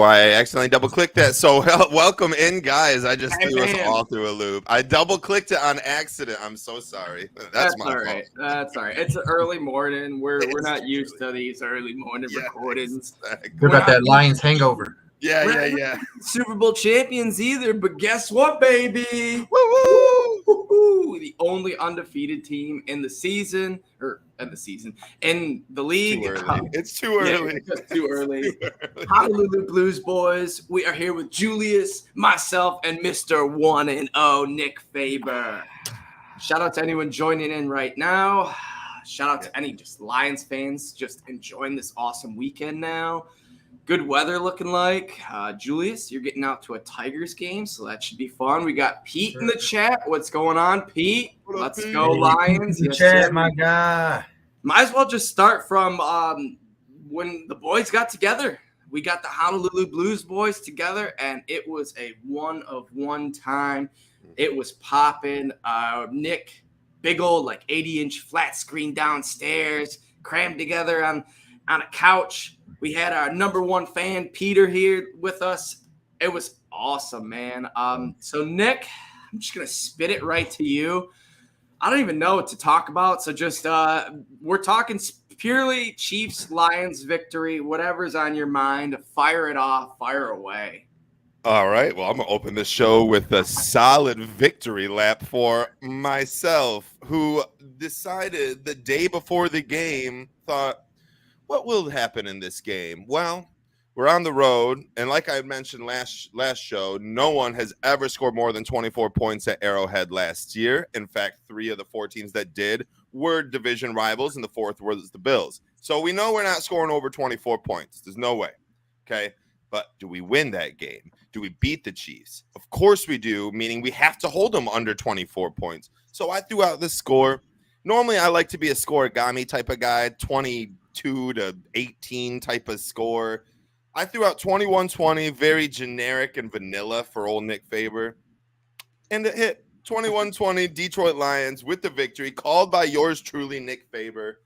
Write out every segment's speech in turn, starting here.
Oh, I accidentally double-clicked that. So welcome in, guys. I just Hey, threw us man. all through a loop. I double-clicked it on accident. I'm so sorry. That's my all fault. right. That's all right. It's an early morning. We're It's not used to these early morning Yeah, recordings. exactly. We We're got not that Lions hangover. Yeah, We're yeah, not yeah. Super Bowl champions either, but guess what, baby? Woo-woo! Woo-hoo-hoo. The only undefeated team in the league. Too early. It's too Yeah, early. it's just too early. Too early. Honolulu Blues boys. We are here with Julius, myself, and Mr. 1-0 Nick Faber. Shout out to anyone joining in right now. Shout out to any just Lions fans just enjoying this awesome weekend now. Good weather looking like. Julius, you're getting out to a Tigers game, so that should be fun. We got Pete in the chat. What's going on, Pete? What up, Let's Pete? go, Lions. The Yes, chat, sir. my guy. Might as well just start from when the boys got together. We got the Honolulu Blues boys together, and it was a one-of-one time. It was popping. Nick, big old 80-inch flat screen downstairs, crammed together on a couch. We had our number one fan, Peter, here with us. It was awesome, man. So, Nick, I'm just going to spit it right to you. I don't even know what to talk about. So just we're talking purely Chiefs-Lions victory. Whatever's on your mind, fire it off, fire away. All right. Well, I'm going to open the show with a solid victory lap for myself, who decided the day before the game, thought, what will happen in this game? Well, we're on the road, and like I mentioned last show, no one has ever scored more than 24 points at Arrowhead last year. In fact, 3 of the 4 teams that did were division rivals, and the 4th was the Bills. So we know we're not scoring over 24 points. There's no way. Okay? But do we win that game? Do we beat the Chiefs? Of course we do, meaning we have to hold them under 24 points. So I threw out this score. Normally I like to be a scoregami type of guy, 22 to 18 type of score. I threw out 21-20, very generic and vanilla for old Nick Faber. And it hit 21-20, Detroit Lions with the victory, called by yours truly, Nick Faber.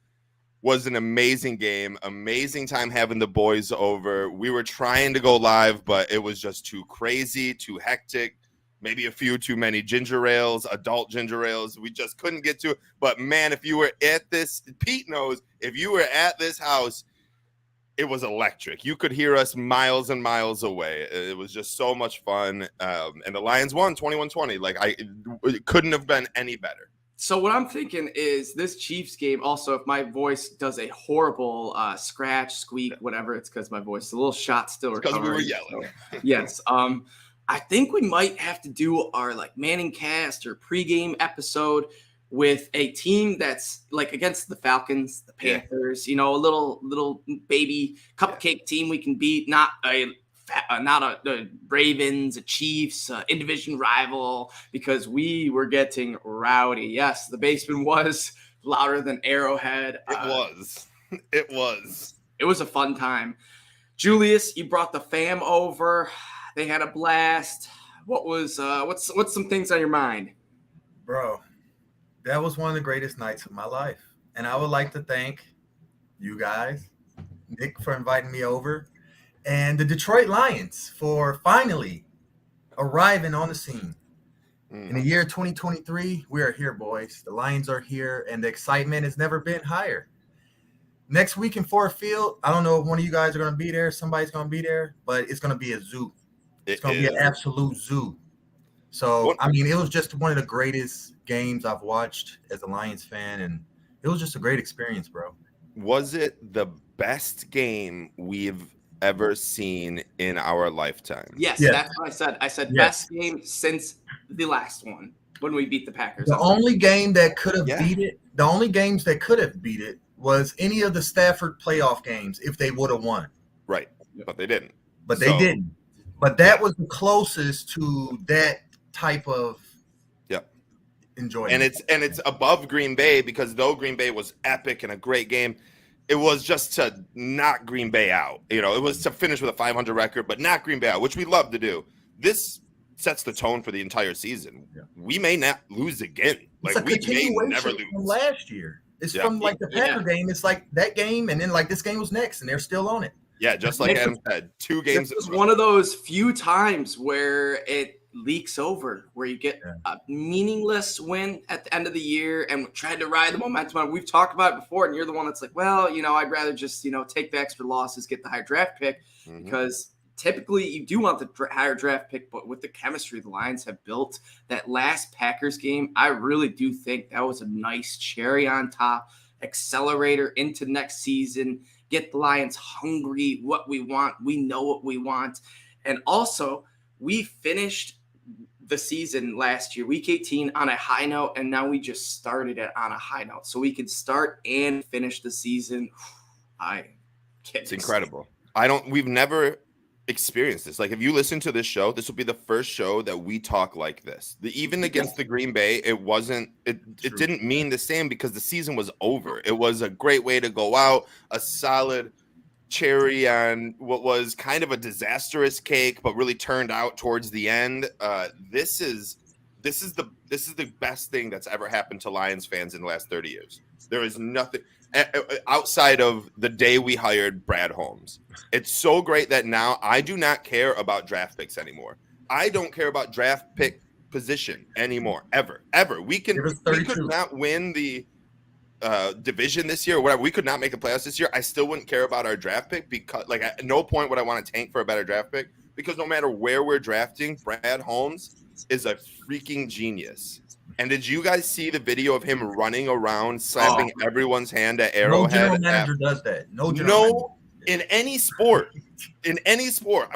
Was an amazing game, amazing time having the boys over. We were trying to go live, but it was just too crazy, too hectic. Maybe a few too many ginger ales, adult ginger ales. We just couldn't get to it. But, man, if you were at this, Pete knows, if you were at this house, it was electric. You could hear us miles and miles away. It was just so much fun. And the Lions won 21-20. It couldn't have been any better. So what I'm thinking is this Chiefs game, also, if my voice does a horrible scratch, squeak, whatever, it's because my voice is a little shot still recovering. Because we were yelling. So, yes. I think we might have to do our Manning cast or pregame episode with a team that's against the Falcons, the Panthers, a little baby cupcake team we can beat, not the Ravens, the Chiefs, in division rival, because we were getting rowdy. Yes, the basement was louder than Arrowhead. It was. It was a fun time. Julius, you brought the fam over. They had a blast. What's some things on your mind? Bro, that was one of the greatest nights of my life. And I would like to thank you guys, Nick, for inviting me over, and the Detroit Lions for finally arriving on the scene. In the year 2023, we are here, boys. The Lions are here, and the excitement has never been higher. Next week in Ford Field, I don't know if one of you guys are going to be there. Somebody's going to be there, but it's going to be a zoo. It's going to be an absolute zoo. So, it was just one of the greatest games I've watched as a Lions fan, and it was just a great experience, bro. Was it the best game we've ever seen in our lifetime? Yes, that's what I said. I said best game since the last one when we beat the Packers. The only game that could have beat it, the only games that could have beat it was any of the Stafford playoff games if they would have won. Right, but they didn't. They didn't. But that was the closest to that type of enjoyment. And it's above Green Bay, because though Green Bay was epic and a great game, it was just to knock Green Bay out. It was to finish with a 500 record, but knock Green Bay out, which we love to do. This sets the tone for the entire season. Yeah. We may not lose again. It's we may never lose. From last year. It's from the Packer game. It's like that game, and then this game was next, and they're still on it. Yeah, just like Adam said, 2 games. This was one of those few times where it leaks over, where you get a meaningless win at the end of the year and tried to ride the momentum. We've talked about it before, and you're the one that's like, well, I'd rather just, take the extra losses, get the higher draft pick, because typically you do want the higher draft pick, but with the chemistry the Lions have built, that last Packers game, I really do think that was a nice cherry on top, accelerator into next season, get the Lions hungry, what we want. We know what we want. And also, we finished the season last year, week 18, on a high note, and now we just started it on a high note. So we could start and finish the season. It's incredible. We've never experienced this. Like, if you listen to this show, this will be the first show that we talk like this. Even against the Green Bay, it didn't mean the same because the season was over. It was a great way to go out, a solid cherry on what was kind of a disastrous cake, but really turned out towards the end. This is the best thing that's ever happened to Lions fans in the last 30 years. There is nothing outside of the day we hired Brad Holmes. It's so great that now I do not care about draft picks anymore. I don't care about draft pick position anymore, ever. We could not win the division this year or whatever. We could not make the playoffs this year. I still wouldn't care about our draft pick because, like, at no point would I want to tank for a better draft pick because no matter where we're drafting, Brad Holmes is a freaking genius. And did you guys see the video of him running around, slapping everyone's hand at Arrowhead? No general manager does that. In any sport,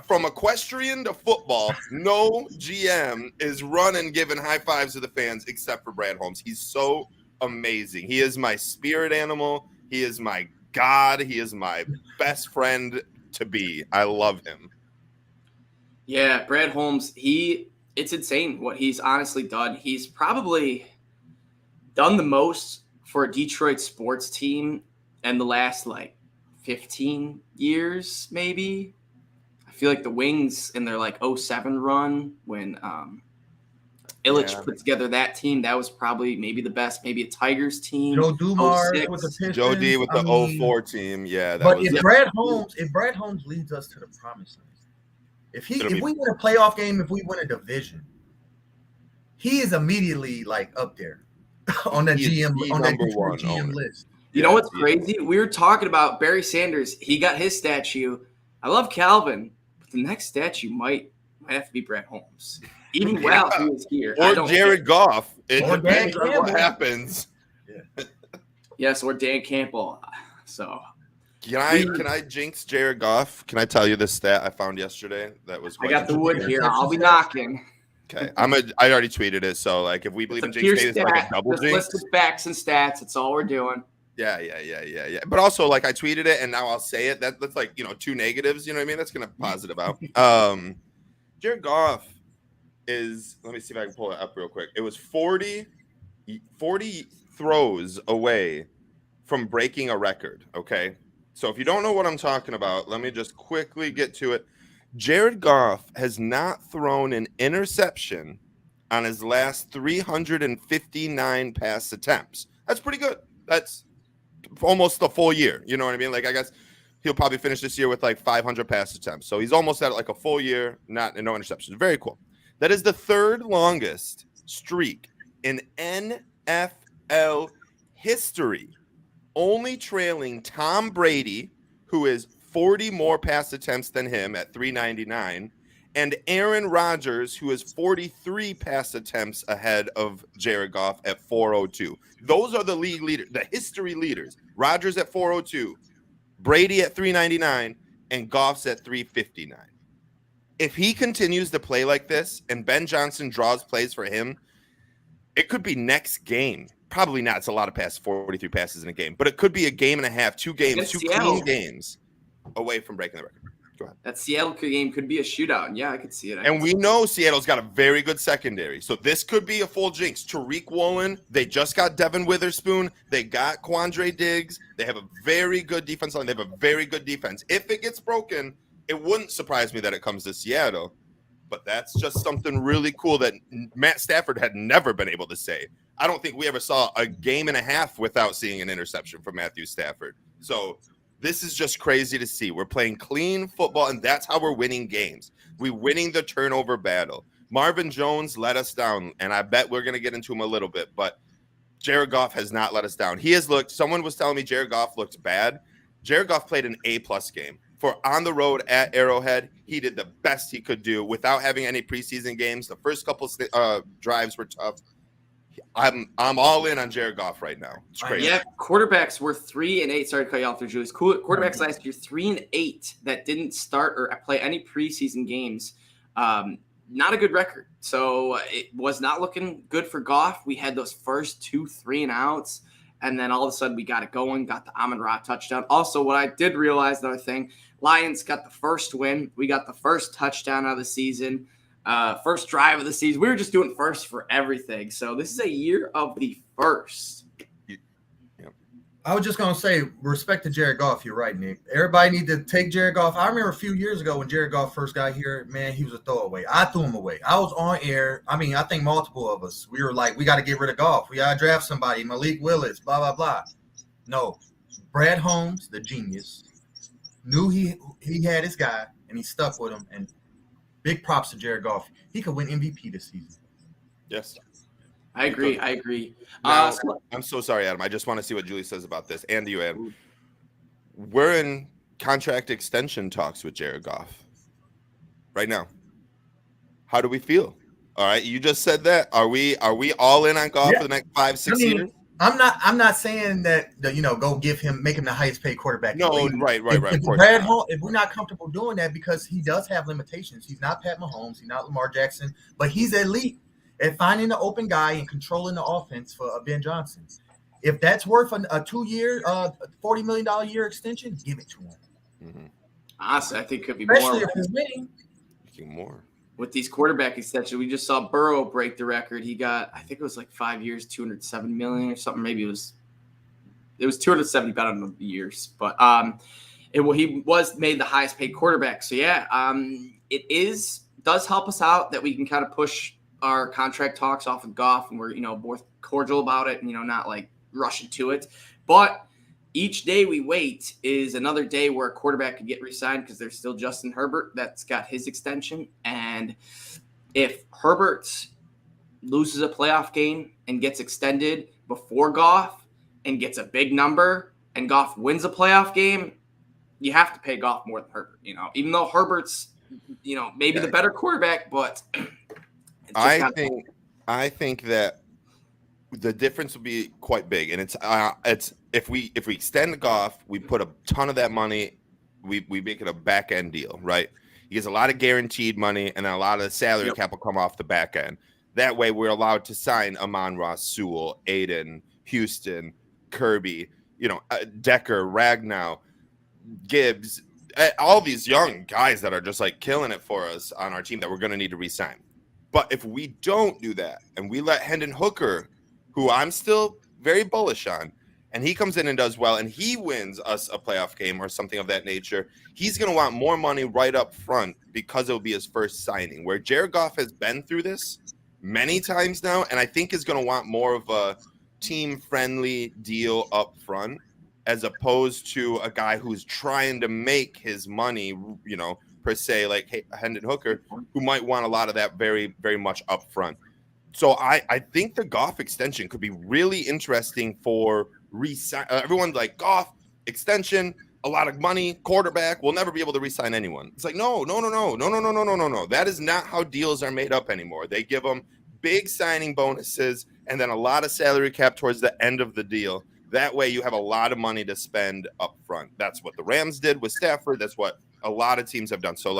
from equestrian to football, no GM is running, giving high fives to the fans except for Brad Holmes. He's so amazing. He is my spirit animal. He is my God. He is my best friend to be. I love him. Yeah, Brad Holmes, it's insane what he's honestly done. He's probably done the most for a Detroit sports team in the last 15 years, maybe. I feel like the Wings in their 07 run when Illich put together that team, that was probably maybe the best, maybe a Tigers team. Joe Dumars with the Pistons. Joe D with the 04 team. Yeah. If Brad Holmes leads us to the promised land, if we win a playoff game, if we win a division, he is immediately up there on that GM list. You know what's crazy? We were talking about Barry Sanders. He got his statue. I love Calvin, but the next statue might have to be Brad Holmes. Even while he was here. Or Jared Goff. It depends on what happens. Yeah. Yes, or Dan Campbell. So can I jinx Jared Goff? Can I tell you this stat I found yesterday? I got the wood here. I'll be knocking. Okay. I already tweeted it. So if we believe in jinx, it's like a double jinx. List of facts and stats. That's all we're doing. Yeah. But also, I tweeted it, and now I'll say it. That's 2 negatives. You know what I mean? That's gonna positive out. Jared Goff is. Let me see if I can pull it up real quick. It was 40 throws away from breaking a record. Okay, so if you don't know what I'm talking about, let me just quickly get to it. Jared Goff has not thrown an interception on his last 359 pass attempts. That's pretty good. That's almost the full year. You know what I mean? I guess he'll probably finish this year with 500 pass attempts. So he's almost at a full year, no interceptions. Very cool. That is the 3rd longest streak in NFL history, only trailing Tom Brady, who is 40 more pass attempts than him at 399, and Aaron Rodgers, who is 43 pass attempts ahead of Jared Goff at 402. Those are the league leaders, the history leaders. Rodgers at 402, Brady at 399, and Goff's at 359. If he continues to play like this and Ben Johnson draws plays for him, it could be next game. Probably not. It's a lot of passes, 43 passes in a game, but it could be a game and a half, 2 games, 2 clean games away from breaking the record. Go ahead. That Seattle game could be a shootout. Yeah, I could see it. And we know Seattle's got a very good secondary. So this could be a full jinx. Tariq Woolen, they just got Devin Witherspoon. They got Quandre Diggs. They have a very good defense line. They have a very good defense. If it gets broken, it wouldn't surprise me that it comes to Seattle. But that's just something really cool that Matt Stafford had never been able to say. I don't think we ever saw a game and a half without seeing an interception from Matthew Stafford. So This is just crazy to see. We're playing clean football, and that's how we're winning games. We're winning the turnover battle. Marvin Jones let us down, and I bet we're going to get into him a little bit, but Jared Goff has not let us down. He has looked, someone was telling me Jared Goff looked bad. Jared Goff played an A-plus game. For on the road at Arrowhead, he did the best he could do without having any preseason games. The first couple drives were tough. I'm all in on Jared Goff right now. It's crazy. Yeah, quarterbacks were 3-8. Sorry to cut you off there, Julius. Quarterbacks last year 3-8 that didn't start or play any preseason games. Not a good record. So it was not looking good for Goff. We had those first 2 3-and-outs, and then all of a sudden we got it going. Got the Amon-Ra touchdown. Also, what I did realize, another thing, Lions got the first win. We got the first touchdown of the season. First drive of the season. We were just doing first for everything. So this is a year of the first. I was just going to say, respect to Jared Goff. You're right, Nick. Everybody need to take Jared Goff. I remember a few years ago when Jared Goff first got here, man, he was a throwaway. I threw him away. I was on air. I mean, I think multiple of us, we were like, we got to get rid of Goff. We got to draft somebody, Malik Willis, blah, blah, blah. No. Brad Holmes, the genius, knew he had his guy, and he stuck with him. And big props to Jared Goff. He could win MVP this season. Yes. I agree. Now, I'm so sorry, Adam. I just want to see what Julie says about this. And you, Adam. We're in contract extension talks with Jared Goff right now. How do we feel? All right, you just said that. Are we all in on Goff for the next 5-6 years? I'm not saying that go make him the highest paid quarterback. No, right. If we're not comfortable doing that, because he does have limitations. He's not Pat Mahomes. He's not Lamar Jackson, but he's elite at finding the open guy and controlling the offense for Ben Johnson. If that's worth a 2-year, $40 million a year extension, give it to him. Mm-hmm. Honestly, I think it could be especially more. If he's winning. More. With these quarterback extensions, we just saw Burrow break the record. He got, I think it was like 5 years, $207 million or something. Maybe it was 270 better than the years, but he was made the highest paid quarterback. So yeah, does help us out that we can kind of push our contract talks off of Goff, and we're more cordial about it, and not like rushing to it. But each day we wait is another day where a quarterback could get re-signed, because there's still Justin Herbert that's got his extension. And if Herbert loses a playoff game and gets extended before Goff and gets a big number, and Goff wins a playoff game, you have to pay Goff more than Herbert. Even though Herbert's maybe the better quarterback, but I think that the difference will be quite big, and it's if we extend Goff, we put a ton of that money, we make it a back end deal, right? He gets a lot of guaranteed money, and then a lot of the salary cap will come off the back end. That way, we're allowed to sign Amon-Ra, Sewell, Aiden, Houston, Kirby, Decker, Ragnow, Gibbs, all these young guys that are just like killing it for us on our team that we're going to need to re-sign. But if we don't do that and we let Hendon Hooker, who I'm still very bullish on, and he comes in and does well, and he wins us a playoff game or something of that nature, he's going to want more money right up front, because it'll be his first signing. Where Jared Goff has been through this many times now, and I think is going to want more of a team-friendly deal up front, as opposed to a guy who's trying to make his money, per se, like Hendon Hooker, who might want a lot of that very, very much up front. So I think the Goff extension could be really interesting for everyone. Like, Goff extension, a lot of money, quarterback, we'll never be able to re-sign anyone. It's like, no. That is not how deals are made up anymore. They give them big signing bonuses and then a lot of salary cap towards the end of the deal. That way you have a lot of money to spend up front. That's what the Rams did with Stafford. That's what a lot of teams have done. So,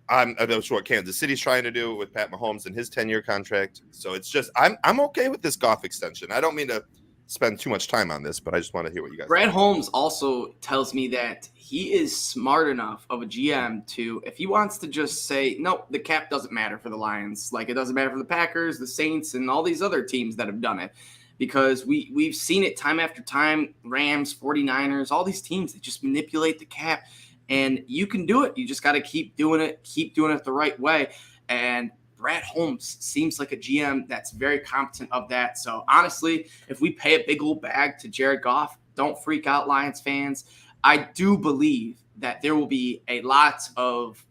that's what Kansas City's trying to do with Pat Mahomes and his 10-year contract. So it's just, I'm okay with this Goff extension. I don't mean to spend too much time on this, but I just want to hear what you guys Brad think. Holmes also tells me that he is smart enough of a GM to, if he wants to just say, no, the cap doesn't matter for the Lions. Like, it doesn't matter for the Packers, the Saints, and all these other teams that have done it. Because we've seen it time after time, Rams, 49ers, all these teams, they just manipulate the cap. And you can do it. You just got to keep doing it the right way. And Brad Holmes seems like a GM that's very competent of that. So honestly, if we pay a big old bag to Jared Goff, don't freak out, Lions fans. I do believe that there will be a lot of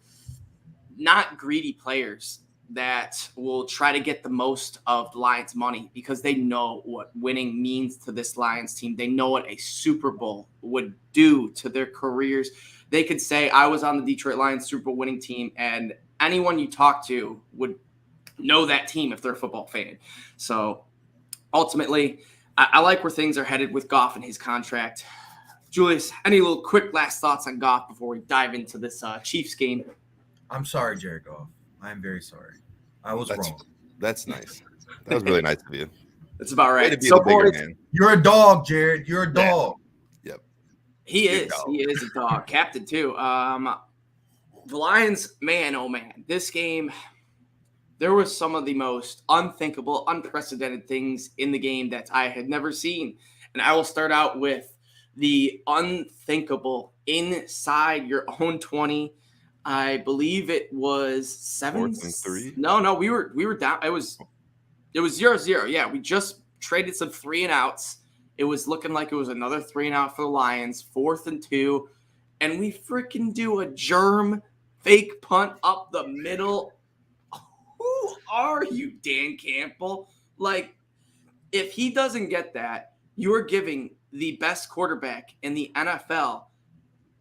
not greedy players that will try to get the most of the Lions money because they know what winning means to this Lions team. They know what a Super Bowl would do to their careers. They could say, I was on the Detroit Lions Super Bowl winning team, and anyone you talk to would know that team if they're a football fan. So ultimately, I like where things are headed with Goff and his contract. Julius, any little quick last thoughts on Goff before we dive into this Chiefs game? I'm sorry, Jared Goff. I'm very sorry. I was wrong. That's nice. That was really nice of you. That's about Way to right. be So, the bigger boys, man. You're a dog, Jared. You're a dog. Yep. he is a dog. Captain, too. The Lions, man, oh, man. This game, there was some of the most unthinkable, unprecedented things in the game that I had never seen. And I will start out with the unthinkable inside your own 20. I believe it was 7 4th and 3. No, we were down. It was 0-0. Yeah, we just traded some 3 and outs. It was looking like it was another 3 and out for the Lions. 4th and 2, and we freaking do a germ fake punt up the middle. Who are you, Dan Campbell? Like, if he doesn't get that, you are giving the best quarterback in the NFL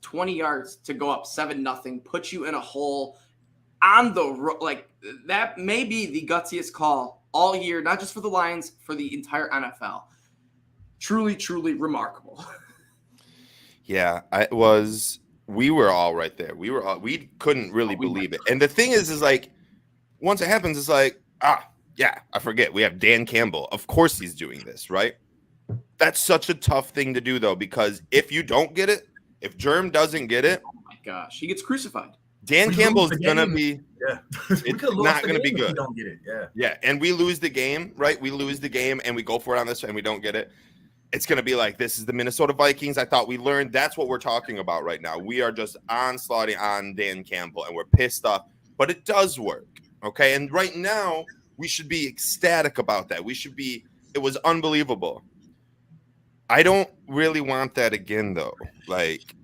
20 yards to go up 7-0, put you in a hole on the like that may be the gutsiest call all year, not just for the Lions, for the entire NFL. Truly, truly remarkable. Yeah, we were all right there. We couldn't really believe it. And the thing is like, once it happens, it's like, yeah, I forget. We have Dan Campbell. Of course he's doing this, right? That's such a tough thing to do, though, because if you don't get it, if Germ doesn't get it, oh my gosh, he gets crucified. Dan Campbell's gonna be, it's not gonna be good. We don't get it, yeah, and we lose the game, right? We lose the game, and we go for it on this, and we don't get it. It's gonna be like, this is the Minnesota Vikings. I thought we learned. That's what we're talking about right now. We are just onslaughting on Dan Campbell, and we're pissed off. But it does work, okay? And right now, we should be ecstatic about that. It was unbelievable. I don't really want that again, though. Like,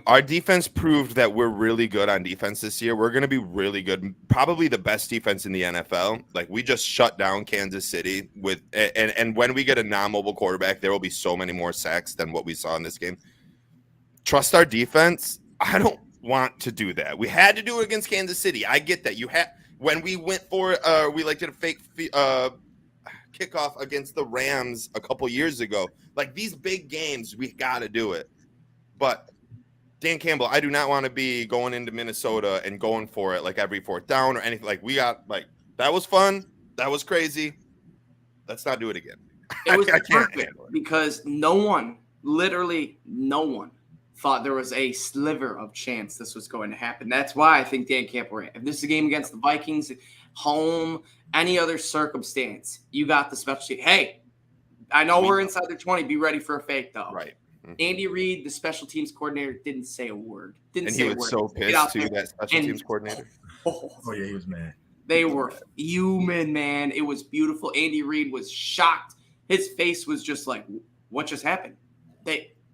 our defense proved that we're really good on defense this year. We're going to be really good, probably the best defense in the NFL. Like, we just shut down Kansas City and when we get a non-mobile quarterback, there will be so many more sacks than what we saw in this game. Trust our defense. I don't want to do that. We had to do it against Kansas City. I get that. When we went for we did a fake kickoff against the Rams a couple years ago. Like, these big games, we got to do it. But Dan Campbell, I do not want to be going into Minnesota and going for it like every 4th down or anything. Like, that was fun. That was crazy. Let's not do it again. It was perfect because literally no one thought there was a sliver of chance this was going to happen. That's why I think Dan Campbell ran. If this is a game against the Vikings, home, any other circumstance, you got the special team. Hey, I know we're inside the 20. Be ready for a fake, though. Right. Mm-hmm. Andy Reid, the special teams coordinator, didn't say a word. And he was so pissed, too, that special teams coordinator. Oh, yeah, he was mad. They were fuming, man. It was beautiful. Andy Reid was shocked. His face was just like, what just happened?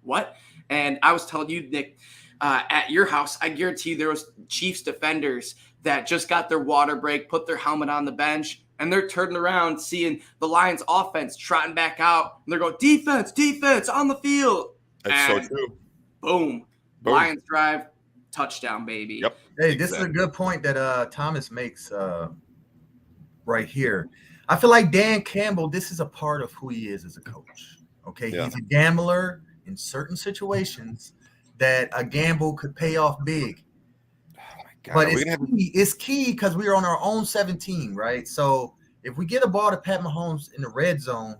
What? And I was telling you, Nick, at your house, I guarantee you there was Chiefs defenders that just got their water break, put their helmet on the bench, and they're turning around seeing the Lions offense trotting back out. And they're going, defense on the field. That's so true. Boom. Lions drive, touchdown, baby. Yep. Hey, this is a good point that Thomas makes right here. I feel like Dan Campbell, this is a part of who he is as a coach. Okay, He's a gambler in certain situations that a gamble could pay off big. God, but it's key because we are on our own 17, right? So if we get a ball to Pat Mahomes in the red zone,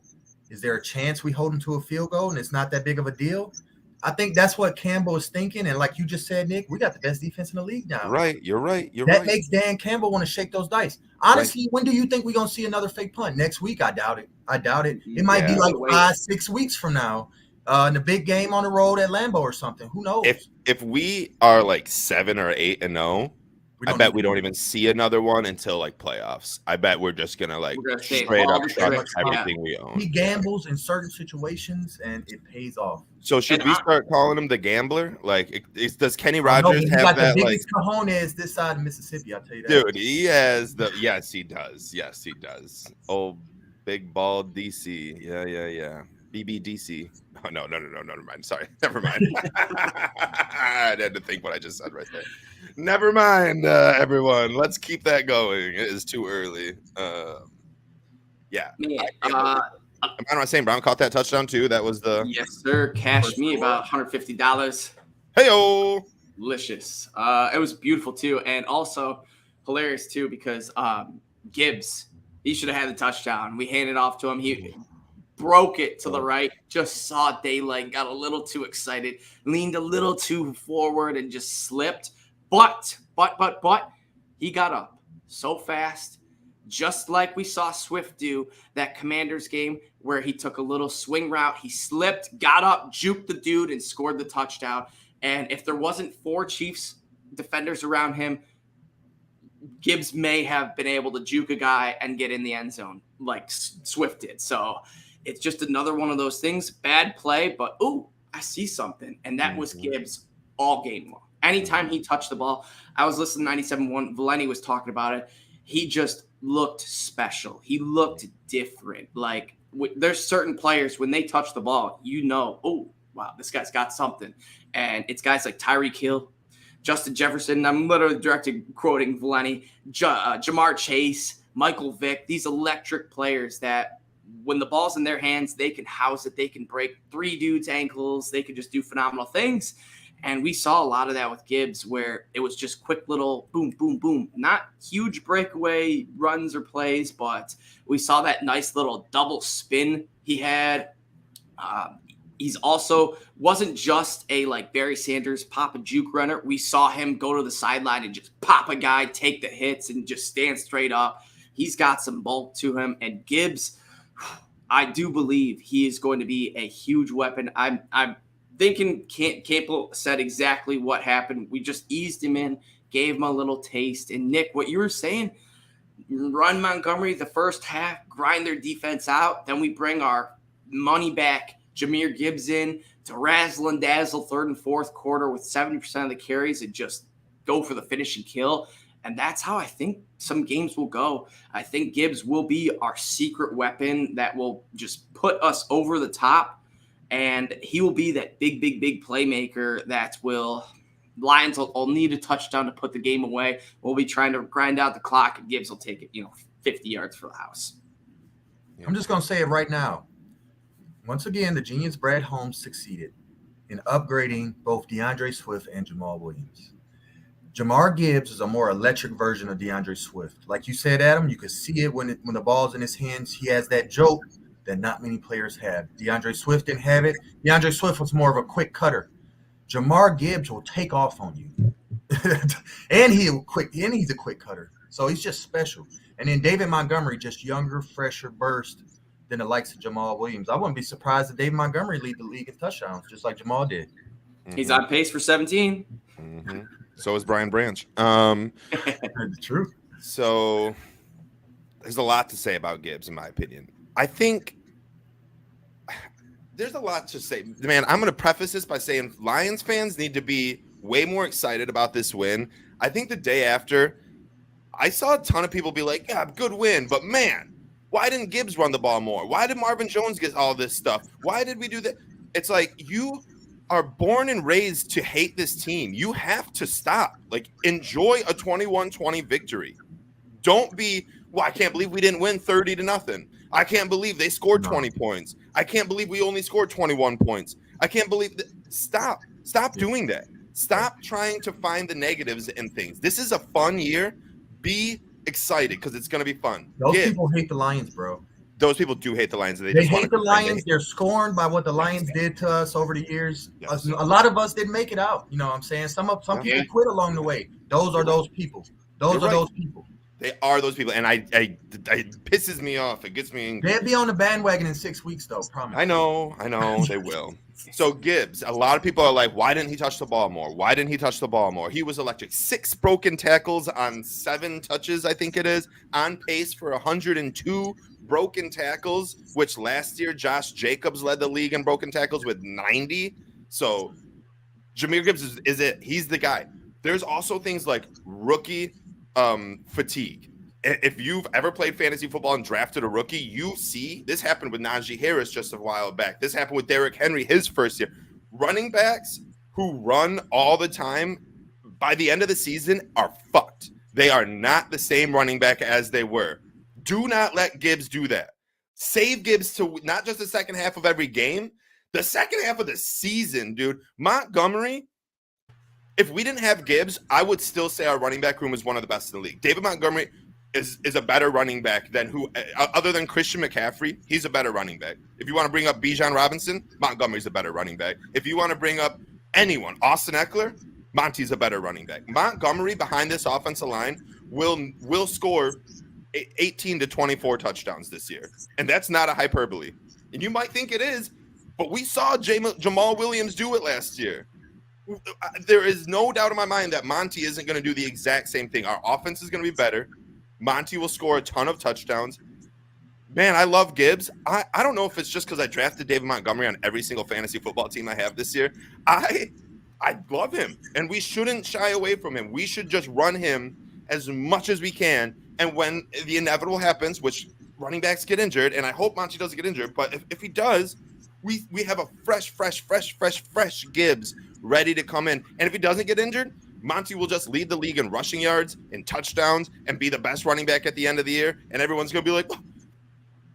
is there a chance we hold him to a field goal and it's not that big of a deal? I think that's what Campbell is thinking. And like you just said, Nick, we got the best defense in the league now. Right. You're right. That makes Dan Campbell want to shake those dice. Honestly, When do you think we're going to see another fake punt? Next week? I doubt it. It might be like 5-6 weeks from now. In the big game on the road at Lambeau or something. Who knows? If we are like 7 or 8-0, I bet we don't even see another one until like playoffs. I bet we're just gonna like stay straight up all trust restricted. everything we own. He gambles in certain situations and it pays off. So should And we start calling him the gambler? Like, does Kenny No, Rogers but he have got that? the Like, biggest cojones this side of Mississippi. I'll tell you that. dude, he has the. Yes, he does. Yes, he does. Oh, big bald DC. Yeah. BBDC. Oh no, never mind. Sorry, never mind. I had to think what I just said right there. Never mind, everyone. Let's keep that going. It is too early. Yeah. Man, Am I not saying Brown caught that touchdown too? That was the. yes, sir. Cash me about $150. Hey-o. Delicious. It was beautiful too, and also hilarious too because Gibbs, he should have had the touchdown. We handed off to him. He broke it to the right, just saw daylight, got a little too excited, leaned a little too forward, and just slipped. But he got up so fast, just like we saw Swift do that Commanders game where he took a little swing route. He slipped, got up, juked the dude, and scored the touchdown. And if there wasn't 4 Chiefs defenders around him, Gibbs may have been able to juke a guy and get in the end zone like Swift did. So it's just another one of those things. Bad play, but I see something. And that was Gibbs all game long. Anytime he touched the ball, I was listening to 97.1. Valeni was talking about it. He just looked special. He looked different. Like there's certain players when they touch the ball, you know, oh, wow, this guy's got something. And it's guys like Tyreek Hill, Justin Jefferson. I'm literally directly quoting Valeni, Jamar Chase, Michael Vick. These electric players that when the ball's in their hands, they can house it. They can break 3 dudes' ankles. They can just do phenomenal things. And we saw a lot of that with Gibbs where it was just quick little boom, boom, boom. Not huge breakaway runs or plays, but we saw that nice little double spin he had. He's also wasn't just a like Barry Sanders pop a juke runner. We saw him go to the sideline and just pop a guy, take the hits, and just stand straight up. He's got some bulk to him. And Gibbs, I do believe he is going to be a huge weapon. I'm thinking Capel said exactly what happened. We just eased him in, gave him a little taste. And Nick, what you were saying, run Montgomery the first half, grind their defense out. Then we bring our money back Jahmyr Gibbs in to razzle and dazzle third and fourth quarter with 70% of the carries and just go for the finish and kill. And that's how I think some games will go. I think Gibbs will be our secret weapon that will just put us over the top. And he will be that big playmaker that Lions will need a touchdown to put the game away. We'll be trying to grind out the clock, and Gibbs will take it, 50 yards for the house. I'm just going to say it right now. Once again, the genius Brad Holmes succeeded in upgrading both DeAndre Swift and Jamal Williams. Jamar Gibbs is a more electric version of DeAndre Swift. Like you said, Adam, you could see it when the ball's in his hands. He has that joke that not many players have. DeAndre Swift didn't have it. DeAndre Swift was more of a quick cutter. Jamar Gibbs will take off on you. and he's a quick cutter. So he's just special. And then David Montgomery, just younger, fresher burst than the likes of Jamal Williams. I wouldn't be surprised if David Montgomery lead the league in touchdowns, just like Jamal did. He's on pace for 17. Mm-hmm. So is Brian Branch. The truth. So there's a lot to say about Gibbs, in my opinion. I think there's a lot to say. Man, I'm going to preface this by saying Lions fans need to be way more excited about this win. I think the day after, I saw a ton of people be like, yeah, good win. But, man, why didn't Gibbs run the ball more? Why did Marvin Jones get all this stuff? Why did we do that? It's like you are born and raised to hate this team. You have to stop. Like, enjoy a 21-20 victory. Don't be, well, I can't believe we didn't win 30-0. I can't believe they scored 20 points. I can't believe we only scored 21 points. I can't believe that. Stop doing that. Stop trying to find the negatives in things. This is a fun year. Be excited because it's going to be fun. Those people hate the Lions, bro. Those people do hate the Lions. They hate the Lions. They're scorned by what the Lions did to us over the years. Yes. A lot of us didn't make it out. You know what I'm saying? Some people quit along the way. Those are those people. Those people. They are those people, and it pisses me off. It gets me angry. They'll be on the bandwagon in 6 weeks, though. Promise. I know. They will. So Gibbs, a lot of people are like, why didn't he touch the ball more? Why didn't he touch the ball more? He was electric. 6 broken tackles on 7 touches, I think it is, on pace for 102 broken tackles, which last year Josh Jacobs led the league in broken tackles with 90. So Jahmyr Gibbs is it. He's the guy. There's also things like rookie fatigue. If you've ever played fantasy football and drafted a rookie, you see this happened with Najee Harris just a while back. This happened with Derrick Henry his first year. Running backs who run all the time by the end of the season are fucked. They are not the same running back as they were. Do not let Gibbs do that. Save Gibbs to not just the second half of every game, the second half of the season, dude. Montgomery, if we didn't have Gibbs, I would still say our running back room is one of the best in the league. David Montgomery is a better running back than who, other than Christian McCaffrey, he's a better running back. If you want to bring up Bijan Robinson, Montgomery's a better running back. If you want to bring up anyone, Austin Eckler, Monty's a better running back. Montgomery behind this offensive line will score 18 to 24 touchdowns this year. And that's not a hyperbole. And you might think it is, but we saw Jamal Williams do it last year. There is no doubt in my mind that Monty isn't going to do the exact same thing. Our offense is going to be better. Monty will score a ton of touchdowns. Man, I love Gibbs. I don't know if it's just because I drafted David Montgomery on every single fantasy football team I have this year. I love him, and we shouldn't shy away from him. We should just run him as much as we can. And when the inevitable happens, which running backs get injured, and I hope Monty doesn't get injured, but if he does, we have a fresh Gibbs ready to come in. And if he doesn't get injured, Monty will just lead the league in rushing yards and touchdowns and be the best running back at the end of the year. And everyone's going to be like, oh,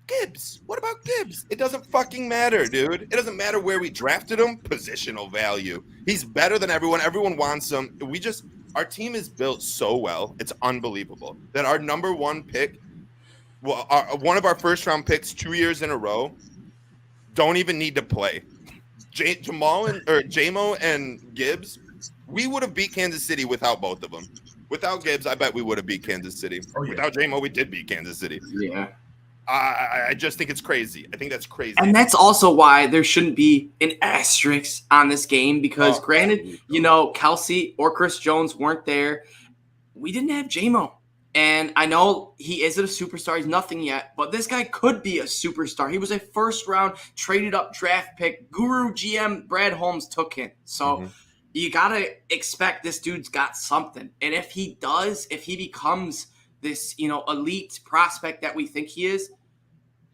Gibbs, what about Gibbs? It doesn't fucking matter, dude. It doesn't matter where we drafted him. Positional value. He's better than everyone. Everyone wants him. Our team is built so well. It's unbelievable that our number one pick, one of our first round picks 2 years in a row, don't even need to play. Jamo and Gibbs, we would have beat Kansas City without both of them. Without Gibbs, I bet we would have beat Kansas City. Oh, yeah. Without Jamo, we did beat Kansas City. Yeah. I just think it's crazy. I think that's crazy. And that's also why there shouldn't be an asterisk on this game because, granted, Kelsey or Chris Jones weren't there. We didn't have Jamo. And I know he isn't a superstar. He's nothing yet. But this guy could be a superstar. He was a first-round, traded-up draft pick. Guru GM Brad Holmes took him. So you got to expect this dude's got something. And if he does, if he becomes this, elite prospect that we think he is,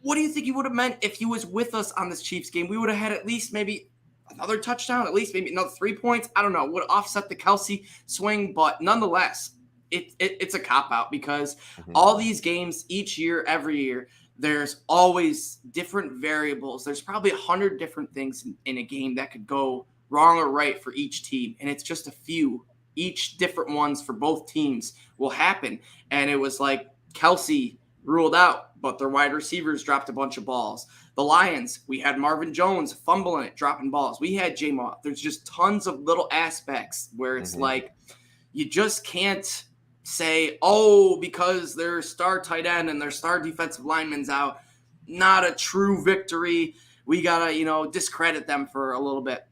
what do you think he would have meant if he was with us on this Chiefs game? We would have had at least maybe another touchdown, at least maybe another 3 points. I don't know. Would have offset the Kelsey swing, but nonetheless, it's a cop-out because all these games each year, every year, there's always different variables. There's probably 100 different things in a game that could go wrong or right for each team, and it's just a few. Each different ones for both teams will happen. And it was like Kelsey ruled out, but their wide receivers dropped a bunch of balls. The Lions, we had Marvin Jones fumbling it, dropping balls. We had J-Mo. There's just tons of little aspects where it's like you just can't say, because their star tight end and their star defensive lineman's out, not a true victory. We got to, discredit them for a little bit.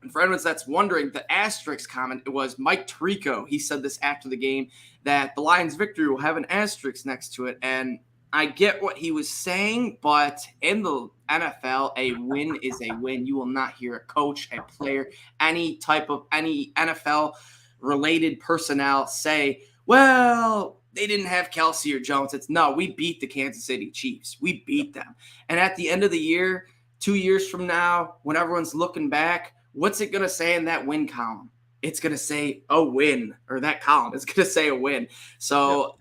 And for anyone that's wondering, the asterisk comment, it was Mike Tirico. He said this after the game, that the Lions' victory will have an asterisk next to it. And I get what he was saying, but in the NFL, a win is a win. You will not hear a coach, a player, any NFL-related personnel say, well, they didn't have Kelsey or Jones. No, we beat the Kansas City Chiefs. We beat them. And at the end of the year, 2 years from now, when everyone's looking back, what's it going to say in that win column? It's going to say a win, or that column is going to say a win. So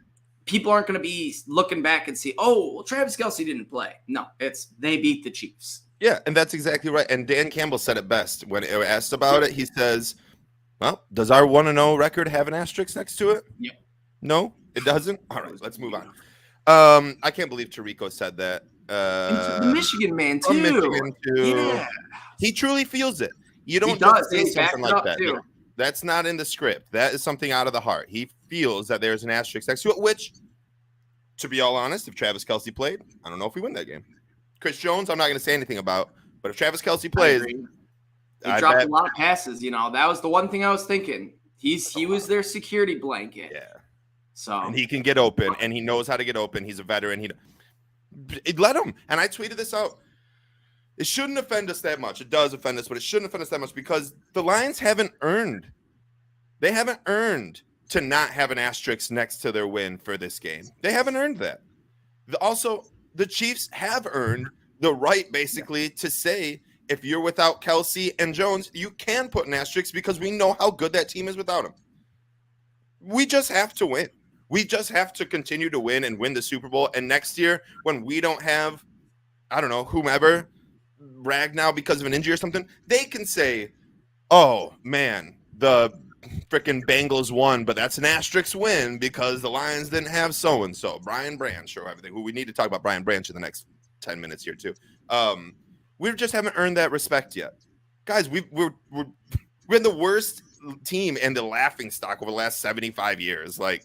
people aren't going to be looking back and see, Travis Kelce didn't play. No, they beat the Chiefs. Yeah, and that's exactly right. And Dan Campbell said it best when asked about it. He says, well, does our 1-0 record have an asterisk next to it? Yep. No, it doesn't? All right, let's move on. I can't believe Tirico said that. Michigan man, too. Michigan, too. Yeah. He truly feels it. You don't say something like that. Too. That's not in the script. That is something out of the heart. He feels that there's an asterisk next to it, which, to be all honest, if Travis Kelce played, I don't know if we win that game. Chris Jones, I'm not going to say anything about, but if Travis Kelce plays, He dropped a lot of passes. That was the one thing I was thinking. He was their security blanket. Yeah. So and he can get open, and he knows how to get open. He's a veteran. Let him. And I tweeted this out. It shouldn't offend us that much. It does offend us, but it shouldn't offend us that much because the Lions haven't earned to not have an asterisk next to their win for this game. They haven't earned that. Also, the Chiefs have earned the right, basically, to say if you're without Kelsey and Jones, you can put an asterisk because we know how good that team is without them. We just have to win. We just have to continue to win and win the Super Bowl. And next year, when we don't have, I don't know, whomever, Ragnow because of an injury or something, they can say, oh, man, the freaking Bengals won, but that's an asterisk win because the Lions didn't have so-and-so, Brian Branch or everything, who we need to talk about Brian Branch in the next 10 minutes here too. We just haven't earned that respect yet. Guys, we're the worst team and the laughing stock over the last 75 years. Like,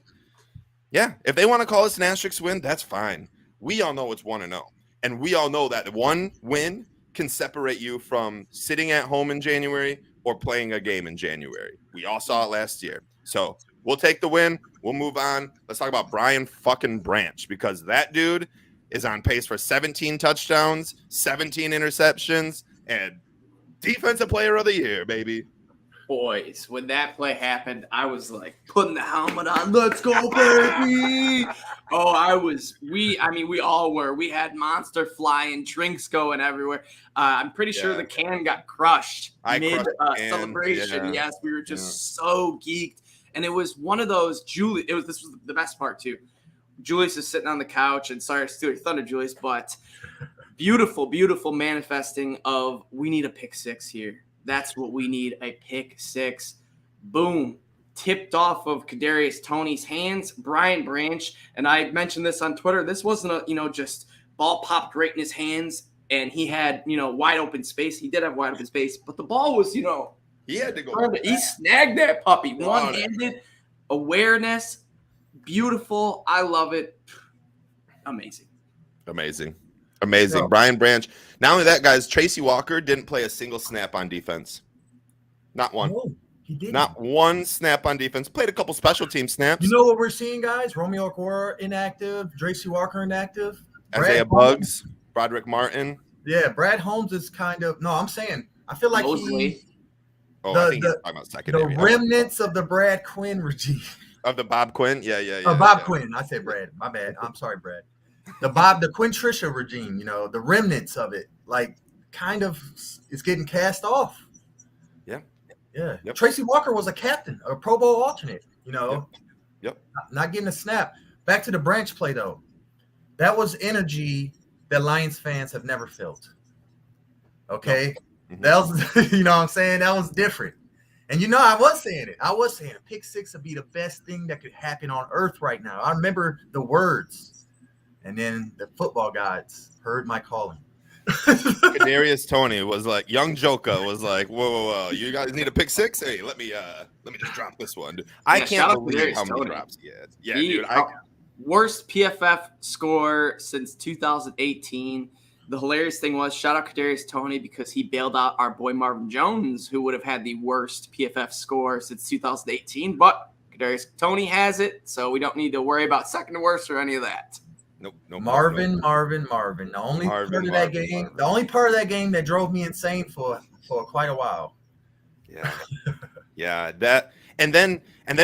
yeah, if they want to call us an asterisk win, that's fine. We all know it's 1-0. And we all know that one win can separate you from sitting at home in January or playing a game in January. We all saw it last year. So we'll take the win. We'll move on. Let's talk about Brian fucking Branch because that dude is on pace for 17 touchdowns, 17 interceptions, and defensive player of the year, baby. Boys, when that play happened, I was like putting the helmet on. Let's go, baby! We all were. We had monster flying, drinks going everywhere. I'm pretty sure the can got crushed mid celebration. Yeah. Yes, we were just so geeked, and it was one of those. This was the best part too. Julius is sitting on the couch, and sorry to steal your thunder, Julius, but beautiful, beautiful manifesting of we need a pick six here. That's what we need, a pick six. Boom. Tipped off of Kadarius Toney's hands. Brian Branch, and I mentioned this on Twitter, this wasn't just ball popped right in his hands, and he had, wide open space. He did have wide open space, but the ball was, he had to go. He snagged that puppy. One-handed awareness. Beautiful. I love it. Amazing. Yeah. Brian Branch. Not only that, guys, Tracy Walker didn't play a single snap on defense. Not one. No, he didn't. Not one snap on defense. Played a couple special team snaps. You know what we're seeing, guys? Romeo Okwara inactive. Tracy Walker inactive. Isaiah Buggs. Broderick Martin. Yeah, Brad Holmes is kind of – no, I'm saying I feel like I think he's talking about secondary. The remnants of the Brad Quinn regime. Of the Bob Quinn? Yeah. Bob Quinn. I said Brad. My bad. I'm sorry, Brad. The Quinn Trisha regime, the remnants of it, like, kind of is getting cast off. Yeah. Yep. Tracy Walker was a captain, a Pro Bowl alternate, Yep. Not getting a snap. Back to the Branch play, though. That was energy that Lions fans have never felt. Okay? Nope. That was, what I'm saying? That was different. And I was saying it. I was saying a pick six would be the best thing that could happen on earth right now. I remember the words. And then the football gods heard my calling. Kadarius Toney was like, young Joka was like, whoa, you guys need a pick six? Hey, let me just drop this one. I can't believe how many drops he had. Yeah, dude. Worst PFF score since 2018. The hilarious thing was, shout out Kadarius Toney because he bailed out our boy Marvin Jones, who would have had the worst PFF score since 2018. But Kadarius Toney has it, so we don't need to worry about second to worst or any of that. Nope. Marvin. The only part of that game that drove me insane for quite a while. Yeah. That and then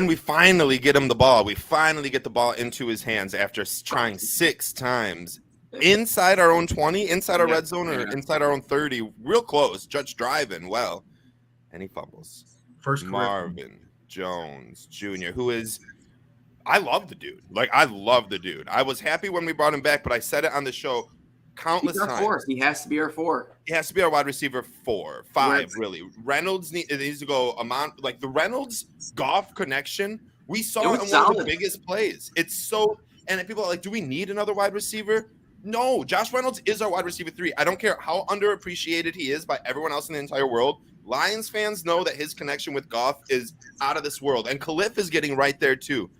we finally get him the ball. We finally get the ball into his hands after trying 6 times inside our own 20, inside our red zone, or inside our own 30, real close. Judge driving well, and he fumbles. First Marvin Jones Jr., who is. I love the dude. I love the dude. I was happy when we brought him back, but I said it on the show countless times. 4. He has to be our 4. He has to be our wide receiver 4, 5, really. Reynolds needs to go amount the Reynolds Goff connection. We saw it in one of the biggest plays. It's so, and people are like, do we need another wide receiver? No, Josh Reynolds is our wide receiver 3. I don't care how underappreciated he is by everyone else in the entire world. Lions fans know that his connection with Goff is out of this world, and Khalif is getting right there too.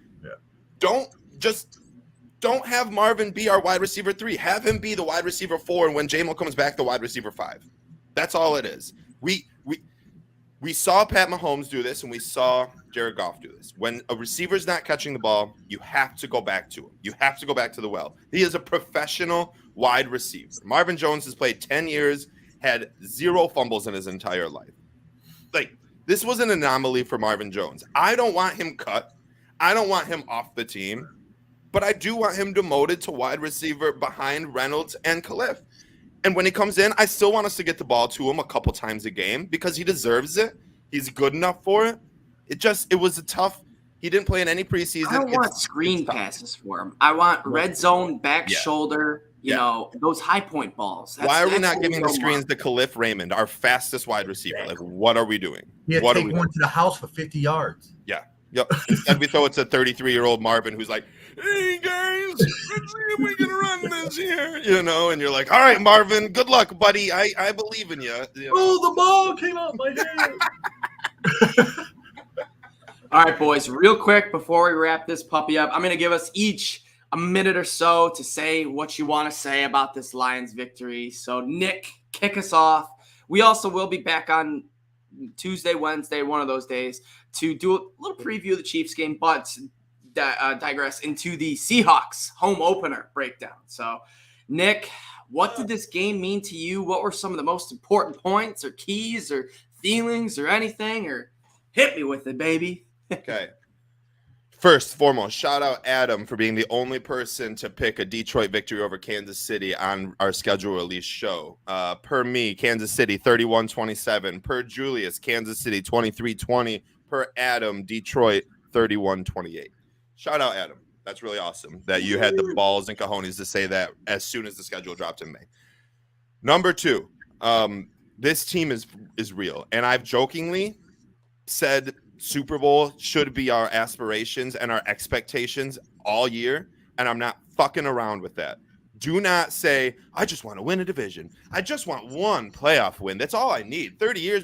Don't have Marvin be our wide receiver 3. Have him be the wide receiver 4, and when J-Mo comes back, the wide receiver 5. That's all it is. We saw Pat Mahomes do this, and we saw Jared Goff do this. When a receiver's not catching the ball, you have to go back to him. You have to go back to the well. He is a professional wide receiver. Marvin Jones has played 10 years, had 0 fumbles in his entire life. Like, this was an anomaly for Marvin Jones. I don't want him cut. I don't want him off the team. But I do want him demoted to wide receiver behind Reynolds and Khalif. And when he comes in, I still want us to get the ball to him a couple times a game because he deserves it. He's good enough for it. It was a tough. He didn't play in any preseason. I don't want screen passes for him. I want red zone, back shoulder, you know, those high point balls. Why are we not giving the screens to Khalif Raymond, our fastest wide receiver? Like, what are we doing? What are we doing? To the house for 50 yards. Yeah. Yep. Instead, we throw it to 33-year-old Marvin, who's like, "Hey guys, let's see if we can run this here," you know. And you're like, "All right, Marvin, good luck, buddy. I believe in you." Oh, the ball came out my hand. All right, boys. Real quick before we wrap this puppy up, I'm going to give us each a minute or so to say what you want to say about this Lions victory. So, Nick, kick us off. We also will be back on Tuesday, Wednesday, one of those days, to do a little preview of the Chiefs game, but digress into the Seahawks home opener breakdown. So, Nick, what did this game mean to you? What were some of the most important points or keys or feelings or anything? Or hit me with it, baby. Okay. First, foremost, shout out Adam for being the only person to pick a Detroit victory over Kansas City on our schedule release show. Per me, Kansas City 31-27. Per Julius, Kansas City 23-20. Per Adam, Detroit 31-28. Shout out Adam. That's really awesome that you had the balls and cojones to say that as soon as the schedule dropped in May. Number 2, this team is real. And I've jokingly said Super Bowl should be our aspirations and our expectations all year, and I'm not fucking around with that. Do not say, I just want to win a division. I just want one playoff win. That's all I need. 30 years,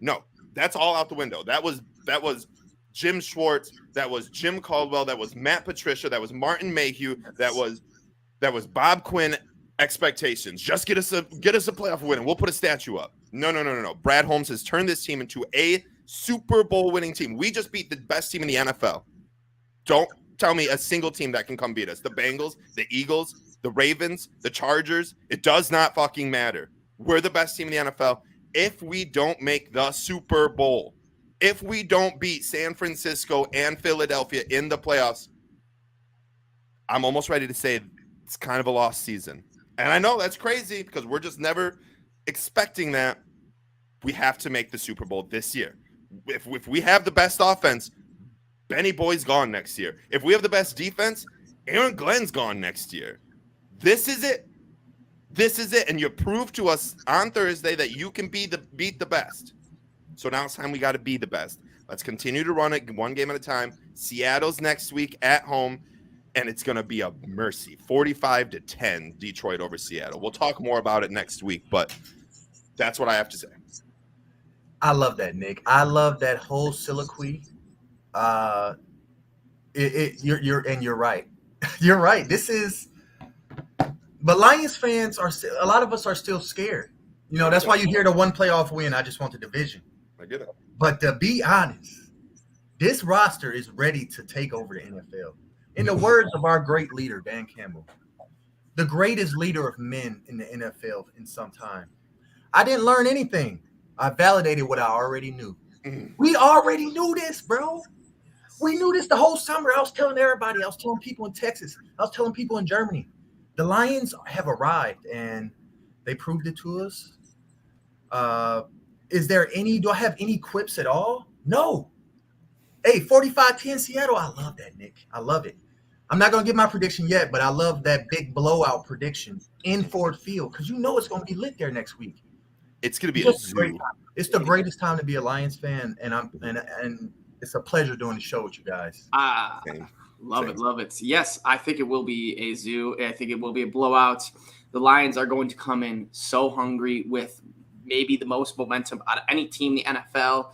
no, that's all out the window. That was Jim Schwartz, that was Jim Caldwell, that was Matt Patricia, that was Martin Mayhew, that was Bob Quinn expectations. Just get us a playoff win and we'll put a statue up. No. Brad Holmes has turned this team into a Super Bowl winning team. We just beat the best team in the NFL. Don't tell me a single team that can come beat us. The Bengals, the Eagles, the Ravens, the Chargers. It does not fucking matter. We're the best team in the NFL. If we don't make the Super Bowl, if we don't beat San Francisco and Philadelphia in the playoffs, I'm almost ready to say it's kind of a lost season. And I know that's crazy because we're just never expecting that. We have to make the Super Bowl this year. If we have the best offense, Benny Boy's gone next year. If we have the best defense, Aaron Glenn's gone next year. This is it. This is it. And you proved to us on Thursday that you can beat the best. So now it's time we got to be the best. Let's continue to run it one game at a time. Seattle's next week at home, and it's going to be a mercy. 45-10 Detroit over Seattle. We'll talk more about it next week, but that's what I have to say. I love that, Nick. I love that whole soliloquy. You're right. You're right. But Lions fans a lot of us are still scared. You know, that's why you hear the one playoff win. I just want the division. I get it. But to be honest, this roster is ready to take over the NFL. In the words of our great leader, Dan Campbell, the greatest leader of men in the NFL in some time. I didn't learn anything. I validated what I already knew. We already knew this, bro. We knew this the whole summer. I was telling everybody. I was telling people in Texas. I was telling people in Germany. The Lions have arrived, and they proved it to us. Do I have any quips at all? No. Hey, 45-10 Seattle. I love that, Nick. I love it. I'm not going to give my prediction yet, but I love that big blowout prediction in Ford Field because you know it's going to be lit there next week. It's going to be a zoo. It's the greatest time to be a Lions fan, and it's a pleasure doing the show with you guys. Love it. Yes, I think it will be a zoo. I think it will be a blowout. The Lions are going to come in so hungry with maybe the most momentum out of any team in the NFL.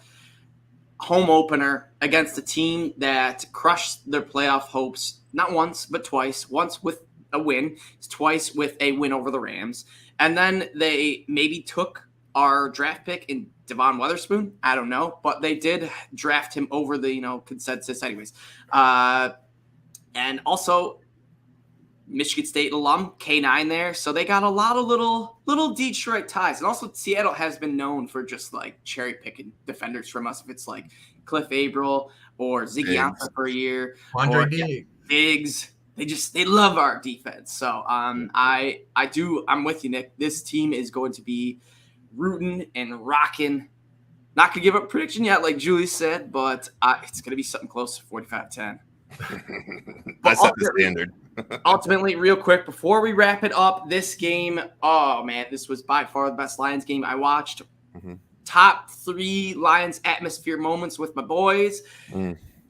Home opener against a team that crushed their playoff hopes not once, but twice. Once with a win, twice with a win over the Rams. And then they maybe took our draft pick and Devon Witherspoon? I don't know, but they did draft him over the consensus anyways. And also Michigan State alum, K9 there. So they got a lot of little Detroit ties. And also Seattle has been known for just like cherry picking defenders from us. If it's like Cliff Avril or Ziggy Ansah for a year. Andre or Diggs. They love our defense. So I'm with you, Nick. This team is going to be rooting and rocking. Not going to give up prediction yet, like Julie said, but it's going to be something close to 45-10. I set the standard. Ultimately, real quick, before we wrap it up, this game, oh, man, this was by far the best Lions game I watched. Mm-hmm. Top 3 Lions atmosphere moments with my boys.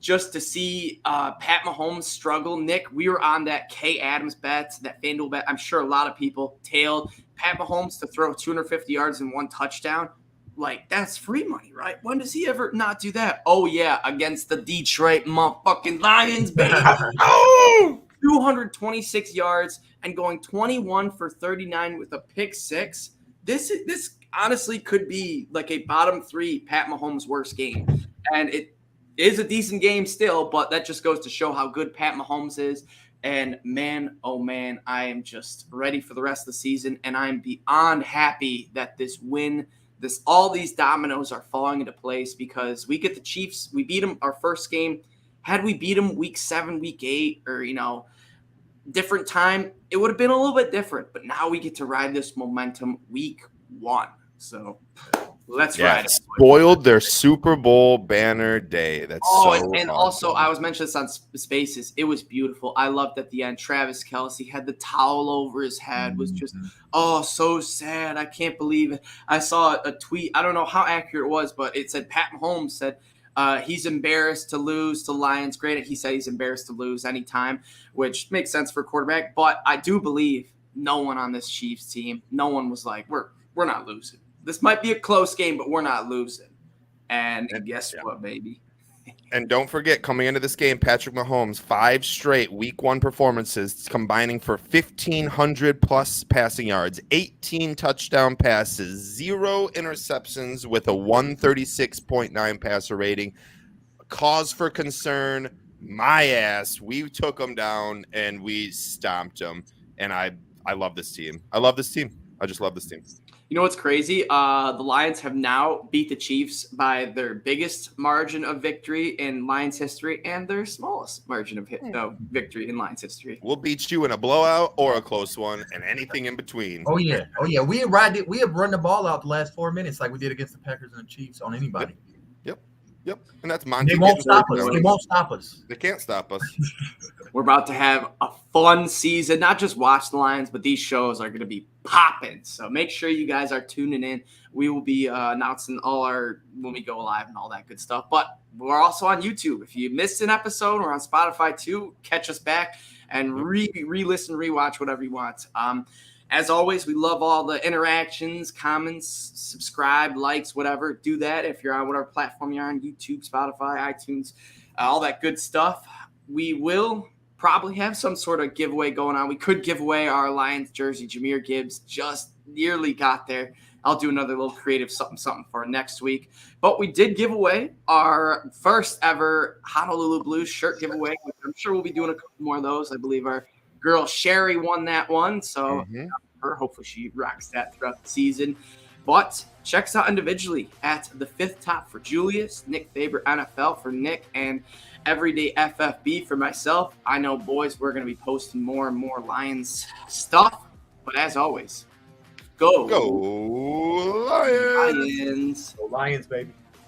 Just to see Pat Mahomes struggle. Nick, we were on that Kay Adams bet, that FanDuel bet. I'm sure a lot of people tailed Pat Mahomes to throw 250 yards and 1 touchdown. Like, that's free money, right? When does he ever not do that? Oh, yeah, against the Detroit motherfucking Lions, baby. 226 yards and going 21 for 39 with a pick 6. This honestly could be like a bottom 3 Pat Mahomes worst game. And it is a decent game still, but that just goes to show how good Pat Mahomes is. And man, oh man, I am just ready for the rest of the season. And I'm beyond happy that this win, all these dominoes are falling into place because we get the Chiefs. We beat them our first game. Had we beat them week 7, week 8, or, different time, it would have been a little bit different. But now we get to ride this momentum week 1. So let's ride it. Spoiled their Super Bowl banner day. That's and also I was mentioning this on Spaces. It was beautiful. I loved at the end. Travis Kelce had the towel over his head. Was just so sad. I can't believe it. I saw a tweet. I don't know how accurate it was, but it said Pat Mahomes said he's embarrassed to lose to Lions. Granted, he said he's embarrassed to lose anytime, which makes sense for a quarterback. But I do believe no one on this Chiefs team, no one was like, we're not losing. This might be a close game, but we're not losing. And guess what, baby? And don't forget, coming into this game, Patrick Mahomes, 5 straight week 1 performances, combining for 1,500 plus passing yards, 18 touchdown passes, 0 interceptions with a 136.9 passer rating. Cause for concern, my ass. We took them down and we stomped them. And I love this team. I just love this team. You know what's crazy? The Lions have now beat the Chiefs by their biggest margin of victory in Lions history and their smallest margin of victory in Lions history. We'll beat you in a blowout or a close one and anything in between. Oh yeah. We have run the ball out the last 4 minutes like we did against the Packers and the Chiefs on anybody. Yep. And that's Monty. They won't stop us. They can't stop us. We're about to have a fun season. Not just watch the Lions, but these shows are going to be popping. So make sure you guys are tuning in. We will be announcing when we go live and all that good stuff. But we're also on YouTube. If you missed an episode, we're on Spotify too. Catch us back and re-listen, rewatch, whatever you want. As always, we love all the interactions, comments, subscribe, likes, whatever. Do that if you're on whatever platform you're on, YouTube, Spotify, iTunes, all that good stuff. We will probably have some sort of giveaway going on. We could give away our Lions jersey. Jahmyr Gibbs just nearly got there. I'll do another little creative something for next week. But we did give away our first ever Honolulu Blues shirt giveaway. I'm sure we'll be doing a couple more of those. I believe our girl Sherry won that one. So hopefully she rocks that throughout the season. But check us out individually at the 5th Top for Julius, Nick Faber NFL for Nick, and Everyday FFB for myself. I know, boys, we're going to be posting more and more Lions stuff. But as always, go Lions! Go Lions, baby.